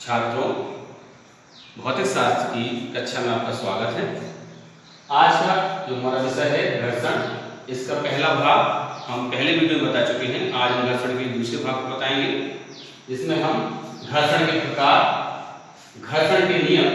छात्रों, भौतिक शास्त्र की कक्षा में आपका स्वागत है। आज का जो हमारा विषय है घर्षण, इसका पहला भाग हम पहले वीडियो में बता चुके हैं। आज हम घर्षण के दूसरे भाग को बताएंगे, जिसमें हम घर्षण के प्रकार, घर्षण के नियम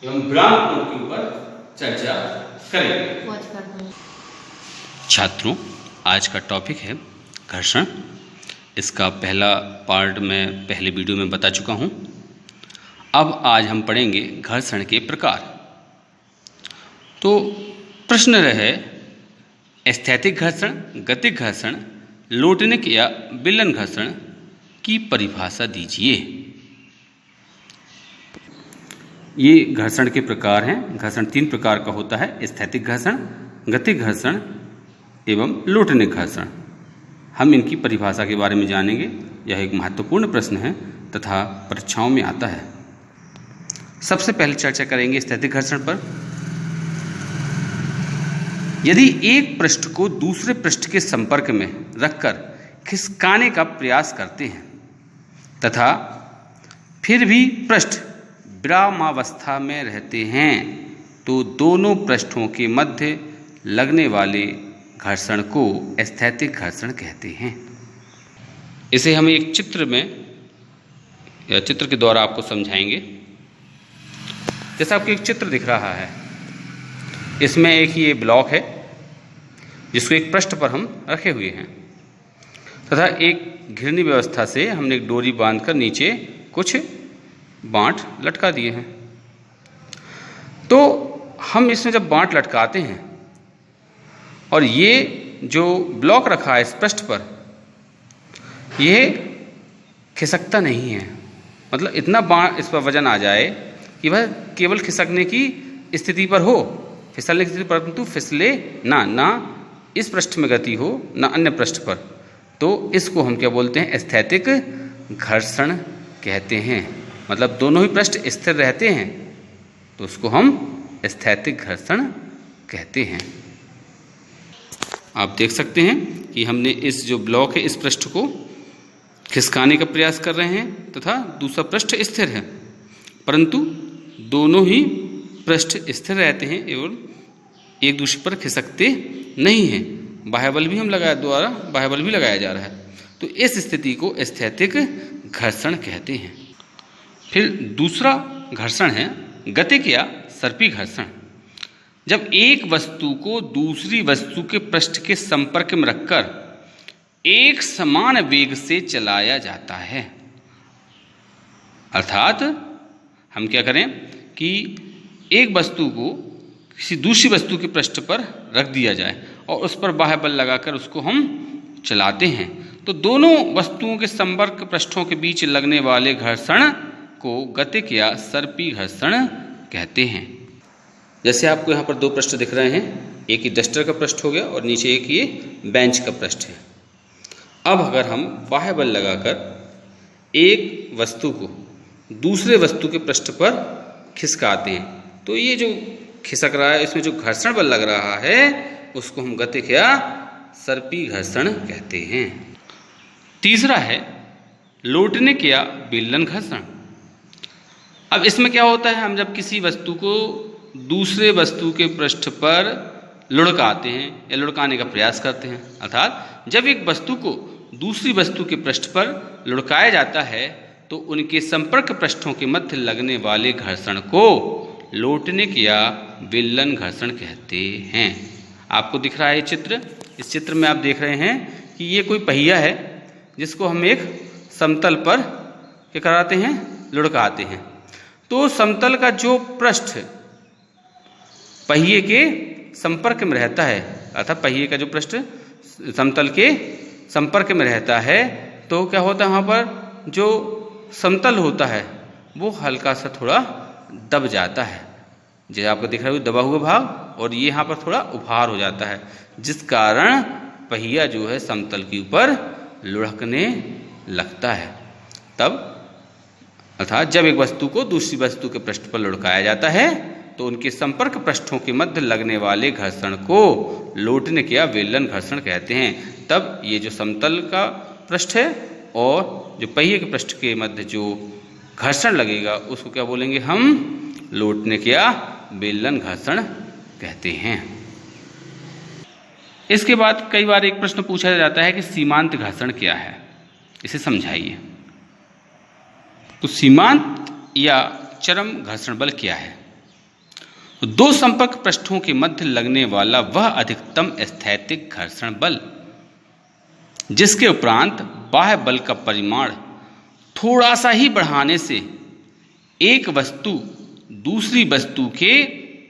एवं ब्रांड कोड के ऊपर चर्चा करेंगे। छात्रों, आज का टॉपिक है घर्षण। इसका पहला पार्ट मैं पहले वीडियो में बता चुका हूँ। अब आज हम पढ़ेंगे घर्षण के प्रकार। तो प्रश्न रहे, स्थैतिक घर्षण, गतिक घर्षण, लोटनिक या विलन घर्षण की परिभाषा दीजिए। ये घर्षण के प्रकार हैं। घर्षण 3 प्रकार का होता है: स्थैतिक घर्षण, गतिक घर्षण एवं लोटनिक घर्षण। हम इनकी परिभाषा के बारे में जानेंगे। यह एक महत्वपूर्ण प्रश्न है तथा परीक्षाओं में आता है। सबसे पहले चर्चा करेंगे स्थैतिक घर्षण पर। यदि एक पृष्ठ को दूसरे पृष्ठ के संपर्क में रखकर खिसकाने का प्रयास करते हैं तथा फिर भी पृष्ठ विरामावस्था में रहते हैं, तो दोनों पृष्ठों के मध्य लगने वाले घर्षण को स्थैतिक घर्षण कहते हैं। इसे हम एक चित्र में या चित्र के द्वारा आपको समझाएंगे। जैसा आपको एक चित्र दिख रहा है, इसमें एक ये ब्लॉक है जिसको एक पृष्ठ पर हम रखे हुए हैं तथा एक घिरनी व्यवस्था से हमने एक डोरी बांधकर नीचे कुछ बांट लटका दिए हैं। तो हम इसमें जब बांट लटकाते हैं और ये जो ब्लॉक रखा है इस पृष्ठ पर, ये खिसकता नहीं है। मतलब इतना इस पर वजन आ जाए कि वह केवल खिसकने की स्थिति पर हो, फिसलने की स्थिति पर, परंतु फिसले ना इस पृष्ठ में गति हो ना अन्य पृष्ठ पर। तो इसको हम क्या बोलते हैं? स्थैतिक घर्षण कहते हैं। मतलब दोनों ही पृष्ठ स्थिर रहते हैं, तो उसको हम स्थैतिक घर्षण कहते हैं। आप देख सकते हैं कि हमने इस जो ब्लॉक है इस पृष्ठ को खिसकाने का प्रयास कर रहे हैं तथा दूसरा पृष्ठ स्थिर है, परंतु दोनों ही पृष्ठ स्थिर रहते हैं एवं एक दूसरे पर खिसकते नहीं हैं। बाह्य बल भी हम बाह्य बल भी लगाया जा रहा है, तो इस स्थिति को स्थैतिक घर्षण कहते हैं। फिर दूसरा घर्षण है गतिक या सर्पी घर्षण। जब एक वस्तु को दूसरी वस्तु के पृष्ठ के संपर्क में रखकर एक समान वेग से चलाया जाता है, अर्थात हम क्या करें कि एक वस्तु को किसी दूसरी वस्तु के पृष्ठ पर रख दिया जाए और उस पर बाह्य बल लगाकर उसको हम चलाते हैं, तो दोनों वस्तुओं के संपर्क पृष्ठों के बीच लगने वाले घर्षण को गतिक या सर्पी घर्षण कहते हैं। जैसे आपको यहाँ पर 2 पृष्ठ दिख रहे हैं, एक ही डस्टर का पृष्ठ हो गया और नीचे एक ये बेंच का पृष्ठ है। अब अगर हम बाह्य बल लगाकर एक वस्तु को दूसरे वस्तु के पृष्ठ पर खिसकाते हैं, तो ये जो खिसक रहा है, इसमें जो घर्षण बल लग रहा है, उसको हम गतिक या सर्पी घर्षण कहते हैं। तीसरा है लोटनिक या विलन घर्षण। अब इसमें क्या होता है, हम जब किसी वस्तु को दूसरे वस्तु के पृष्ठ पर लुढ़काते हैं या लुढ़काने का प्रयास करते हैं, अर्थात जब एक वस्तु को दूसरी वस्तु के पृष्ठ पर लुढ़काया जाता है, तो उनके संपर्क पृष्ठों के मध्य लगने वाले घर्षण को लोटनिक या विलन घर्षण कहते हैं। आपको दिख रहा है चित्र। इस चित्र में आप देख रहे हैं कि ये कोई पहिया है जिसको हम एक समतल पर क्या कराते हैं? लुढ़काते हैं। तो समतल का जो पृष्ठ पहिए के संपर्क में रहता है, अर्थात पहिए का जो पृष्ठ समतल के संपर्क में रहता है, तो क्या होता है, वहाँ पर जो समतल होता है वो हल्का सा थोड़ा दब जाता है। जैसे आपको दिख रहा है दबा हुआ भाग, और ये यहाँ पर थोड़ा उभार हो जाता है, जिस कारण पहिया जो है समतल के ऊपर लुढ़कने लगता है। तब अर्थात जब एक वस्तु को दूसरी वस्तु के पृष्ठ पर लुढ़काया जाता है, तो उनके संपर्क पृष्ठों के मध्य लगने वाले घर्षण को लोटनिक या विलन घर्षण कहते हैं। तब ये जो समतल का पृष्ठ है और जो पहिए के पृष्ठ के मध्य जो घर्षण लगेगा उसको क्या बोलेंगे हम? लोटनिक या बेलन घर्षण कहते हैं। इसके बाद कई बार एक प्रश्न पूछा जाता है कि सीमांत घर्षण क्या है, इसे समझाइए। तो सीमांत या चरम घर्षण बल क्या है? तो दो संपर्क पृष्ठों के मध्य लगने वाला वह अधिकतम स्थैतिक घर्षण बल जिसके उपरांत बाह्य बल का परिमाण थोड़ा सा ही बढ़ाने से एक वस्तु दूसरी वस्तु के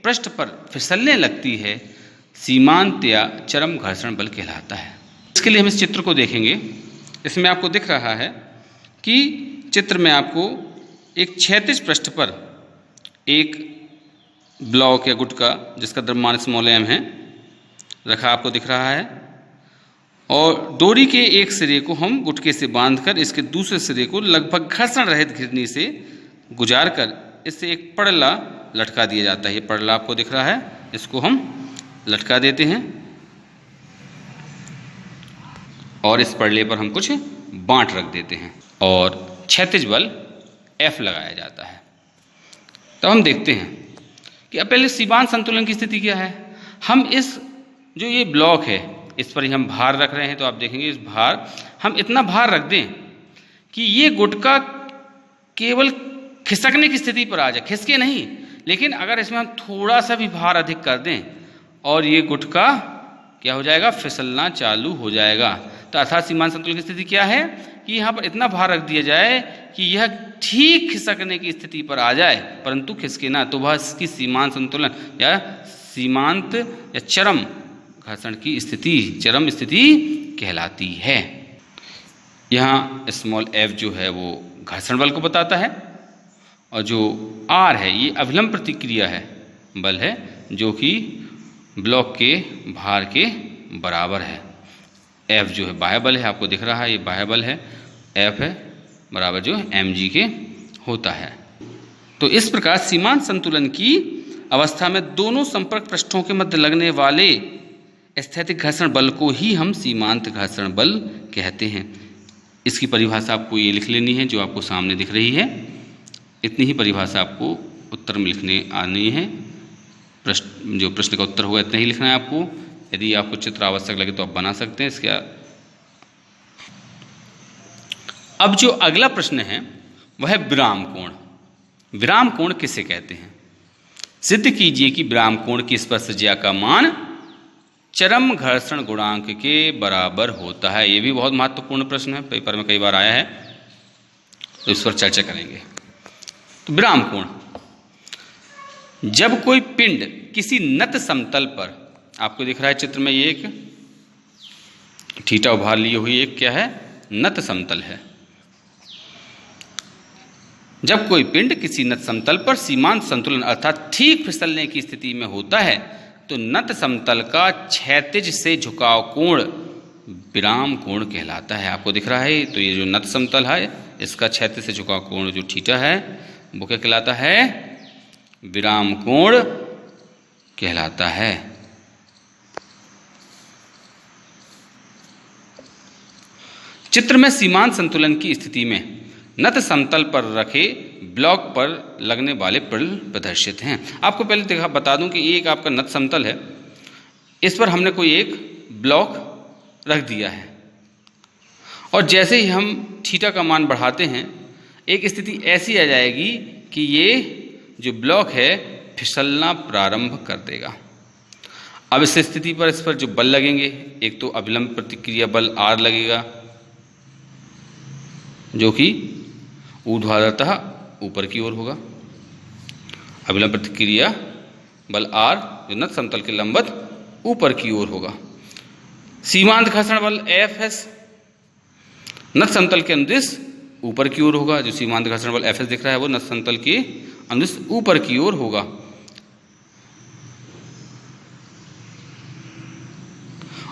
पृष्ठ पर फिसलने लगती है, सीमांत या चरम घर्षण बल कहलाता है। इसके लिए हम इस चित्र को देखेंगे। इसमें आपको दिख रहा है कि चित्र में आपको एक क्षैतिज पृष्ठ पर एक ब्लॉक या गुटका जिसका द्रव्यमान स्मॉल m है रखा आपको दिख रहा है, और डोरी के एक सिरे को हम गुटके से बांधकर इसके दूसरे सिरे को लगभग घर्षण रहित घिरनी से गुजार कर इससे एक पड़ला लटका दिया जाता है। ये पड़ला आपको दिख रहा है, इसको हम लटका देते हैं और इस पड़ले पर हम कुछ बांट रख देते हैं और क्षैतिज बल F लगाया जाता है। तब हम देखते हैं कि अब पहले सीमांत संतुलन की स्थिति क्या है। हम इस जो ये ब्लॉक है इस पर ही हम भार रख रहे हैं, तो आप देखेंगे इस भार हम इतना भार रख दें कि ये गुटका केवल खिसकने की स्थिति पर आ जाए, खिसके नहीं, लेकिन अगर इसमें हम थोड़ा सा भी भार अधिक कर दें और ये गुटका क्या हो जाएगा? फिसलना चालू हो जाएगा। तो अर्थात सीमांत संतुलन की स्थिति क्या है कि यहाँ पर इतना भार रख दिया जाए कि यह ठीक खिसकने की स्थिति पर आ जाए परंतु खिसके ना, तो वह इसकी सीमांत संतुलन या सीमांत या चरम घर्षण की स्थिति, चरम स्थिति कहलाती है। यहाँ स्मॉल f जो है वो घर्षण बल को बताता है और जो r है ये अभिलंब प्रतिक्रिया है बल है जो कि ब्लॉक के भार के बराबर है। F जो है बाह्य बल है, आपको दिख रहा है ये बाह्य बल है, F है बराबर जो mg के होता है। तो इस प्रकार सीमांत संतुलन की अवस्था में दोनों संपर्क पृष्ठों के मध्य लगने वाले स्थैतिक घर्षण बल को ही हम सीमांत घर्षण बल कहते हैं। इसकी परिभाषा आपको ये लिख लेनी है जो आपको सामने दिख रही है। इतनी ही परिभाषा आपको उत्तर में लिखने आनी है। जो प्रश्न का उत्तर होगा इतना ही लिखना है आपको। यदि आपको चित्र आवश्यक लगे तो आप बना सकते हैं इसका। अब जो अगला प्रश्न है वह है विराम कोण। विराम कोण किसे कहते हैं? सिद्ध कीजिए कि विराम कोण की स्पर्शज्या का मान चरम घर्षण गुणांक के बराबर होता है। ये भी बहुत महत्वपूर्ण प्रश्न है, पेपर में कई बार आया है, तो इस पर चर्चा करेंगे। तो विराम कोण, जब कोई पिंड किसी नत समतल पर, आपको दिख रहा है चित्र में ये एक थीटा उभार लिए हुई एक क्या है? नत समतल है। जब कोई पिंड किसी नत समतल पर सीमांत संतुलन अर्थात ठीक फिसलने की स्थिति में होता है तो नत समतल का क्षैतिज से झुकाव कोण विराम कोण कहलाता है। आपको दिख रहा है, तो ये जो नत समतल है इसका क्षैतिज से झुकाव कोण जो थीटा है वो क्या कहलाता है? विराम कोण कहलाता है। चित्र में सीमांत संतुलन की स्थिति में नत समतल पर रखे ब्लॉक पर लगने वाले पड़ल प्रदर्शित हैं। आपको पहले बता दूं कि एक आपका नत समतल है, इस पर हमने कोई एक ब्लॉक रख दिया है और जैसे ही हम थीटा का मान बढ़ाते हैं एक स्थिति ऐसी आ जाएगी कि ये जो ब्लॉक है फिसलना प्रारंभ कर देगा। अब इस स्थिति पर इस पर जो बल लगेंगे, एक तो अभिलंब प्रतिक्रिया बल R लगेगा जो कि ऊर्ध्वाधरतः ऊपर की ओर होगा। अभिलंब प्रतिक्रिया बल R जो नत समतल के लंबवत ऊपर की ओर होगा। सीमांत घर्षण बल Fs नत समतल के अनुदिश ऊपर की ओर होगा। जो सीमांत घर्षण बल Fs दिख रहा है वो नत समतल के अनुदिश ऊपर की ओर होगा।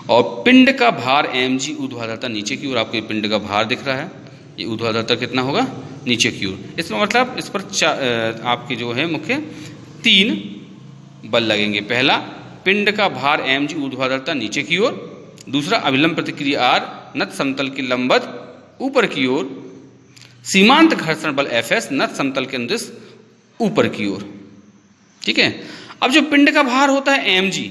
और पिंड का भार mg ऊर्ध्वाधरता नीचे की ओर, आपको ये पिंड का भार दिख रहा है, ये ऊर्ध्वाधरता कितना होगा? नीचे की ओर। इसमें मतलब इस पर आपके जो है मुख्य 3 बल लगेंगे। पहला पिंड का भार mg ऊर्ध्वाधरता नीचे की ओर, दूसरा अभिलंब प्रतिक्रिया R नत समतल के लंबवत ऊपर की ओर, सीमांत घर्षण बल Fs नत समतल के अनुदिश ऊपर की ओर। ठीक है। अब जो पिंड का भार होता है mg,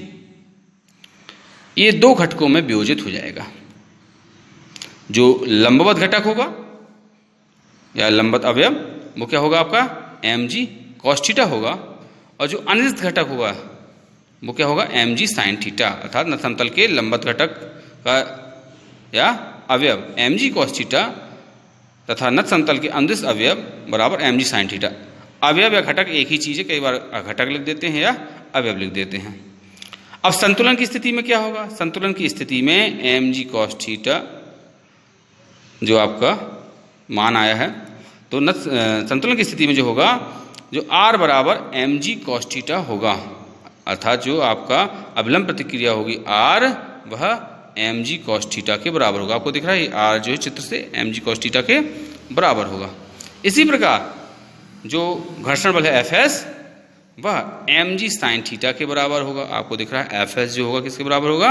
ये दो घटकों में वियोजित हो जाएगा। जो लंबवत घटक होगा या लंबवत अवयव वो क्या होगा आपका mg cos थीटा होगा, और जो अनिर्दिष्ट घटक होगा वो क्या होगा mg sin थीटा, अर्थात नत समतल के लंबवत घटक का या अवयव mg cos थीटा तथा नत समतल के अनिर्दिष्ट अवयव बराबर mg sin थीटा। अवयव या घटक एक ही चीज है, कई बार घटक लिख देते हैं या अवयव लिख देते हैं। अब संतुलन की स्थिति में क्या होगा? संतुलन की स्थिति में mg cos थीटा जो आपका मान आया है, तो संतुलन की स्थिति में जो होगा, जो r बराबर mg cos थीटा होगा, अर्थात जो आपका अभिलंब प्रतिक्रिया होगी r वह mg cos थीटा के बराबर होगा। आपको दिख रहा है r जो है चित्र से mg cos थीटा के बराबर होगा। इसी प्रकार जो घर्षण बल है Fs वह mg sin थीटा के बराबर होगा। आपको दिख रहा है Fs जो होगा किसके बराबर होगा?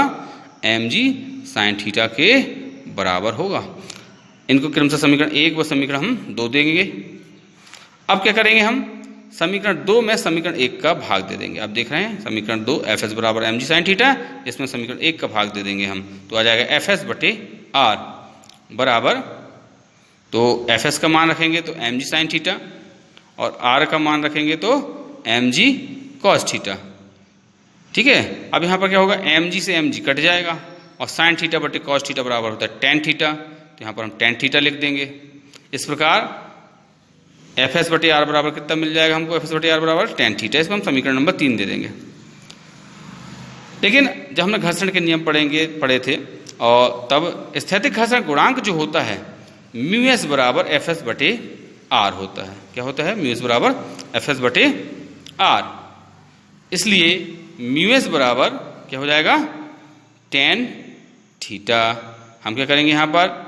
mg sin थीटा के बराबर होगा। इनको क्रमशः समीकरण 1 व समीकरण हम 2 देंगे। अब क्या करेंगे हम? समीकरण 2 में समीकरण 1 का भाग दे देंगे। आप देख रहे हैं समीकरण 2 Fs बराबर mg sin थीटा, इसमें समीकरण 1 का भाग दे देंगे हम, तो आ जाएगा Fs बटे r बराबर, तो Fs का मान रखेंगे तो mg sin थीटा और r का मान रखेंगे तो mg cos थीटा। ठीक है। अब यहाँ पर क्या होगा? mg से mg कट जाएगा और sin थीटा बटे cos थीटा बराबर होता है tan थीटा, तो यहाँ पर हम tan थीटा लिख देंगे। इस प्रकार Fs बटे r बराबर कितना मिल जाएगा हमको? Fs बटे r बराबर tan थीटा। इसको हम समीकरण नंबर 3 दे देंगे। लेकिन जब हमने घर्षण के नियम पढ़े थे, और तब स्थैतिक घर्षण गुणांक जो होता है μs बराबर Fs बटे r होता है। क्या होता है? μs बराबर Fs बटे r। इसलिए μs बराबर क्या हो जाएगा? tan theta. हम क्या करेंगे यहाँ पर?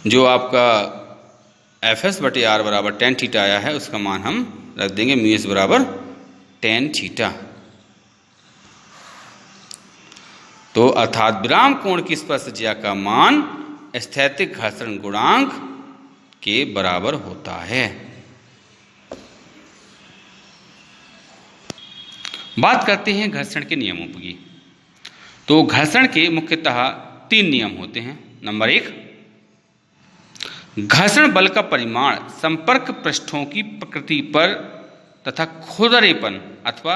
जो आपका Fs बटे r बराबर tan थीटा आया है उसका मान हम रख देंगे μs बराबर tan थीटा। तो अर्थात विराम कोण की स्पर्शज्या का मान स्थैतिक घर्षण गुणांक के बराबर होता है। बात करते हैं घर्षण के नियमों की। तो घर्षण के मुख्यतः 3 नियम होते हैं। नंबर 1, घर्षण बल का परिमाण संपर्क पृष्ठों की प्रकृति पर तथा खुरदरेपन अथवा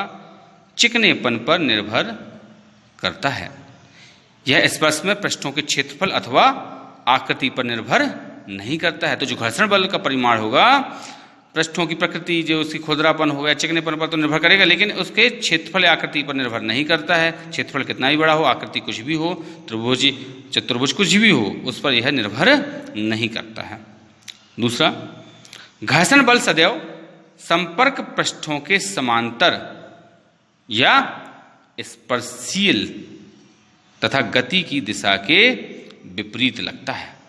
चिकनेपन पर निर्भर करता है। यह स्पर्श में पृष्ठों के क्षेत्रफल अथवा आकृति पर निर्भर नहीं करता है। तो जो घर्षण बल का परिमाण होगा पृष्ठों की प्रकृति, जो उसकी खुरदरापन होगा, चिकनेपन पर तो निर्भर करेगा, लेकिन उसके क्षेत्रफल आकृति पर निर्भर नहीं करता है। क्षेत्रफल कितना ही बड़ा हो, आकृति कुछ भी हो, त्रिभुज चतुर्भुज कुछ भी हो, उस पर यह निर्भर नहीं करता है। दूसरा, घर्षण बल सदैव संपर्क पृष्ठों के समांतर या स्पर्शील तथा गति की दिशा के विपरीत लगता है।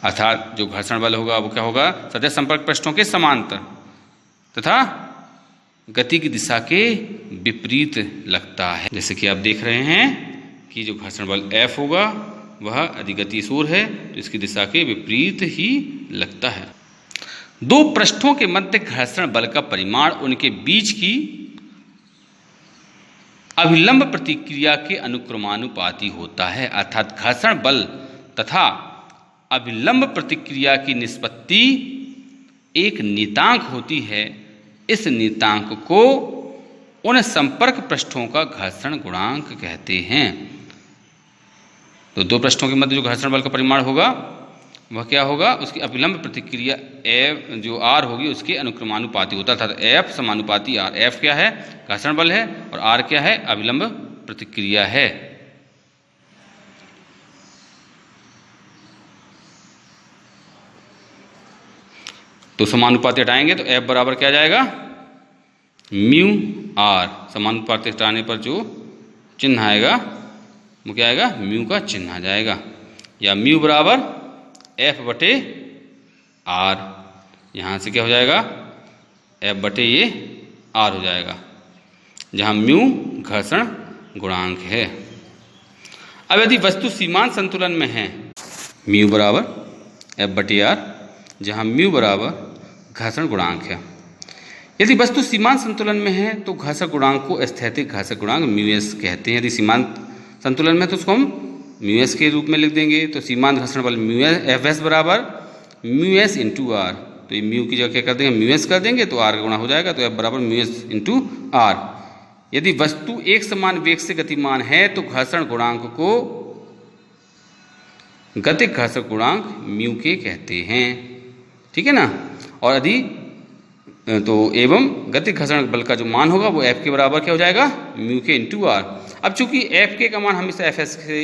अर्थात जो घर्षण बल होगा वो क्या होगा? सदैव संपर्क पृष्ठों के समांतर तथा गति की दिशा के विपरीत लगता है। जैसे कि आप देख रहे हैं कि जो घर्षण बल F होगा वह अधिगतिशील है, तो इसकी दिशा के विपरीत ही लगता है। दो पृष्ठों के मध्य घर्षण बल का परिमाण उनके बीच की अभिलंब प्रतिक्रिया के अनुक्रमानुपाती होता है। अर्थात घर्षण बल तथा अभिलंब प्रतिक्रिया की निष्पत्ति एक नियतांक होती है। इस नियतांक को उन संपर्क पृष्ठों का घर्षण गुणांक कहते हैं। तो दो पृष्ठों के मध्य जो घर्षण बल का परिमाण होगा वह क्या होगा? उसकी अभिलंब प्रतिक्रिया F जो R होगी उसके अनुक्रमानुपाती होता है। अर्थात F समानुपाती R। F क्या है? घर्षण बल है, और R क्या है? अभिलंब प्रतिक्रिया है। तो समानुपाती हटाएंगे तो F बराबर क्या जाएगा? Mu R। समानुपाती हटाने पर जो चिन्ह आएगा वो क्या आएगा? म्यू का चिन्ह आ जाएगा, या म्यू बराबर F बटे R। यहाँ से क्या हो जाएगा? F बटे ये R हो जाएगा, जहाँ म्यू घर्षण गुणांक है। अब यदि वस्तु सीमांत संतुलन में है, म्यू बराबर F/R, जहाँ म्यू बराबर घर्षण गुणांक है। यदि वस्तु सीमांत संतुलन में है तो घर्षण गुणांक को स्थैतिक घर्षण गुणांक μs कहते हैं। यदि सीमांत संतुलन में तो उसको हम μs के रूप में लिख देंगे। तो सीमांत घर्षण बल Fs बराबर μs इंटू आर, तो ये म्यू की जगह क्या कर देंगे, μs कर देंगे, तो आर का गुणा हो जाएगा, तो F बराबर μs इंटू आर। यदि वस्तु एक समान वेग से गतिमान है तो घर्षण गुणांक को गतिक घर्षण गुणांक म्यू के कहते हैं, ठीक है ना। और यदि तो एवं गतिक घर्षण बल का जो मान होगा वो F के बराबर क्या हो जाएगा, म्यू के इंटू आर। अब चूंकि F के का मान हमेशा Fs से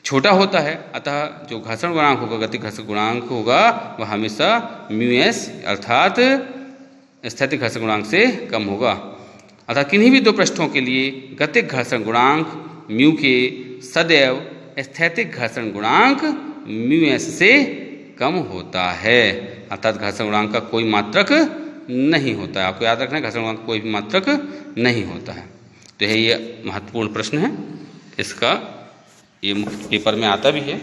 छोटा होता है, अतः जो घर्षण गुणांक होगा, गतिक घर्षण गुणांक होगा, वह हमेशा μs अर्थात स्थैतिक घर्षण गुणांक से कम होगा। अतः किन्हीं भी दो पृष्ठों के लिए गतिक घर्षण गुणांक म्यू के सदैव स्थैतिक घर्षण गुणांक μs से कम होता है, अर्थात घर्षण गुणांक का कोई मात्रक नहीं होता है। आपको याद रखना है, घर्षण गुणांक का कोई भी मात्रक नहीं होता है। तो ये महत्वपूर्ण प्रश्न है, इसका ये मुख्य पेपर में आता भी है।